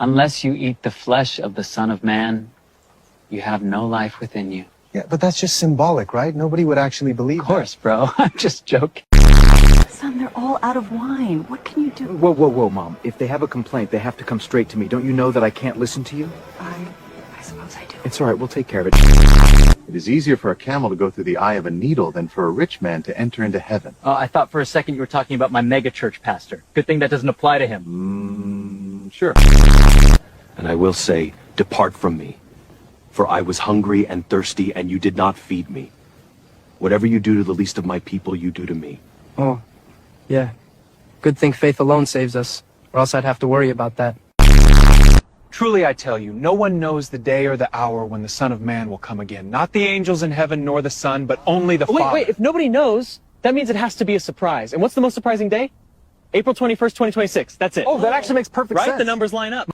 Unless you eat the flesh of the Son of Man, you have no life within you. Yeah, but that's just symbolic, right? Nobody would actually believe Of course, bro. I'm just joking. Son, they're all out of wine. What can you do? Whoa, Mom. If they have a complaint, they have to come straight to me. Don't you know that I can't listen to you? I suppose I do. It's all right. We'll take care of it. It is easier for a camel to go through the eye of a needle than for a rich man to enter into heaven. I thought for a second you were talking about my mega church pastor. Good thing that doesn't apply to him. Sure. And I will say, depart from me. For I was hungry and thirsty, and you did not feed me. Whatever you do to the least of my people, you do to me. Oh, yeah. Good thing faith alone saves us, or else I'd have to worry about that. Truly I tell you, no one knows the day or the hour when the Son of Man will come again. Not the angels in heaven nor the Son, but only the Father. Wait, if nobody knows, that means it has to be a surprise. And what's the most surprising day? April 21st, 2026. That's it. Oh, that actually makes perfect sense. Right? The numbers line up.